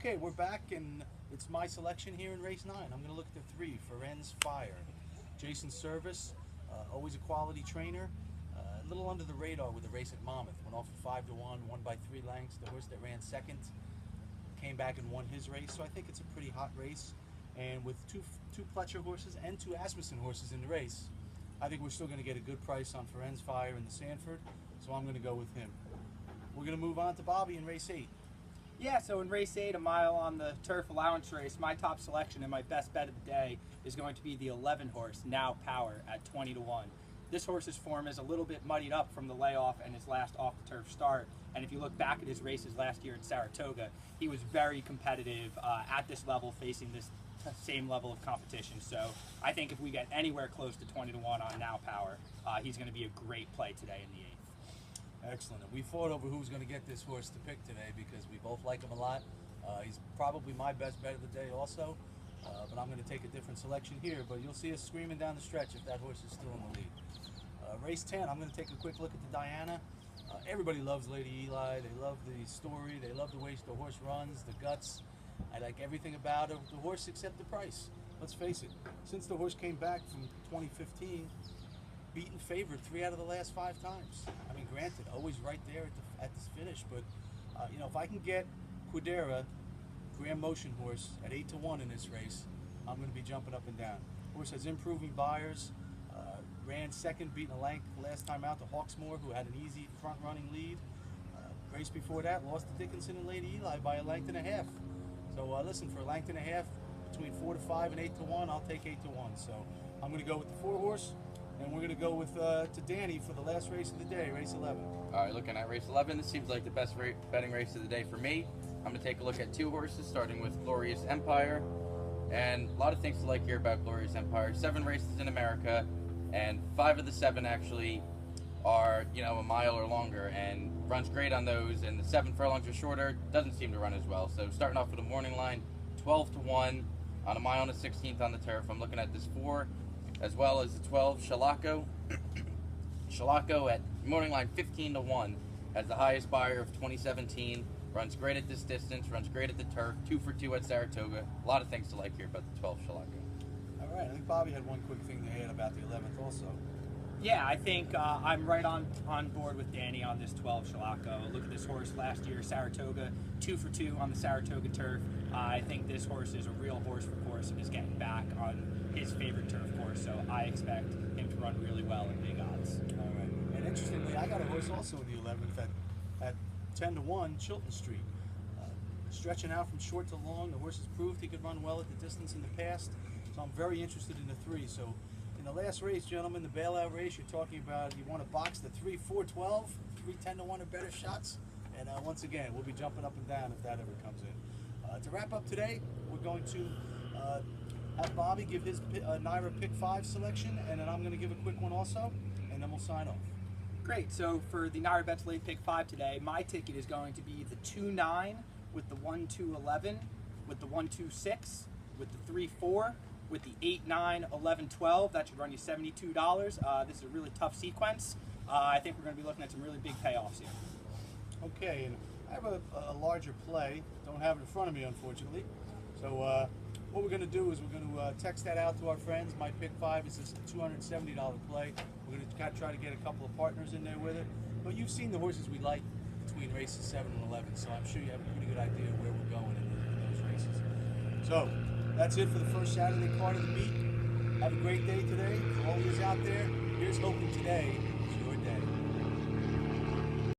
Okay, we're back, and it's my selection here in race 9. I'm going to look at the 3, Ferenz Fire. Jason Service, always a quality trainer. A little under the radar with the race at Monmouth. Went off at 5 to 1, won by 3 lengths. The horse that ran second came back and won his race, so I think it's a pretty hot race. And with two Pletcher horses and 2 Asmussen horses in the race, I think we're still going to get a good price on Ferenz Fire in the Sanford, so I'm going to go with him. We're going to move on to Bobby in race 8. Yeah, so in race 8, a mile on the turf allowance race, my top selection and my best bet of the day is going to be the 11 horse, Now Power, at 20 to 1. This horse's form is a little bit muddied up from the layoff and his last off the turf start. And if you look back at his races last year at Saratoga, he was very competitive at this level, facing this same level of competition. So I think if we get anywhere close to 20 to 1 on Now Power, he's going to be a great play today in the 8th. Excellent. And we fought over who's going to get this horse to pick today because we both like him a lot. He's probably my best bet of the day also, but I'm going to take a different selection here. But you'll see us screaming down the stretch if that horse is still in the lead. Race 10, I'm going to take a quick look at the Diana. Everybody loves Lady Eli. They love the story. They love the way the horse runs, the guts. I like everything about her. The horse except the price. Let's face it. Since the horse came back from 2015, beaten favorite 3 out of the last 5 times. I mean, granted, always right there at this finish, but you know, if I can get Quidera, Grand Motion horse, at 8 to 1 in this race, I'm going to be jumping up and down. Horse has improving buyers. Ran second, beating a length last time out to Hawksmoor, who had an easy front-running lead. Race before that, lost to Dickinson and Lady Eli by a length and a half. So listen, for a length and a half, between 4 to 5 and 8 to 1, I'll take 8 to 1. So I'm going to go with the 4 horse. And we're going to go with to Danny for the last race of the day, race 11. All right, looking at race 11, this seems like the best betting race of the day for me. I'm going to take a look at 2 horses, starting with Glorious Empire. And a lot of things to like here about Glorious Empire. 7 races in America, and 5 of the 7 actually are, you know, a mile or longer, and runs great on those. And the 7 furlongs or shorter doesn't seem to run as well. So starting off with a morning line, 12 to 1 on a mile and a 16th on the turf. I'm looking at this 4. As well as the 12, Shalaco. Shalaco at morning line 15 to 1 as the highest buyer of 2017. Runs great at this distance, runs great at the turf, 2 for 2 at Saratoga. A lot of things to like here about the 12 Shalaco. All right, I think Bobby had one quick thing to add about the 11th also. Yeah, I think I'm right on board with Danny on this 12 Shalaco. Look at this horse last year, Saratoga, 2 for 2 on the Saratoga turf. I think this horse is a real horse for course and is getting back on his favorite turf course, so I expect him to run really well in big odds. All right, and interestingly, I got a horse also in the 11th at 10 to 1, Chilton Street. Stretching out from short to long, the horse has proved he could run well at the distance in the past, so I'm very interested in the 3. So in the last race, gentlemen, the bailout race, you're talking about you want to box the 3, 4, 12, 3, 10 to 1 or better shots, and once again, we'll be jumping up and down if that ever comes in. To wrap up today, we're going to have Bobby give his Naira Pick 5 selection, and then I'm going to give a quick one also, and then we'll sign off. Great, so for the Naira Bets Late Pick 5 today, my ticket is going to be the 2-9 with the 1-2-11, with the 1-2-6, with the 3-4, with the 8-9, 11-12. That should run you $72. This is a really tough sequence. I think we're going to be looking at some really big payoffs here. Okay, and I have a larger play. Don't have it in front of me, unfortunately. So what we're going to do is we're going to text that out to our friends. My pick 5 is this $270 play. We're going to try to get a couple of partners in there with it. But you've seen the horses we like between races 7 and 11, so I'm sure you have a pretty good idea of where we're going in those races. So that's it for the first Saturday card of the meet. Have a great day today. For all of you out there, here's hoping today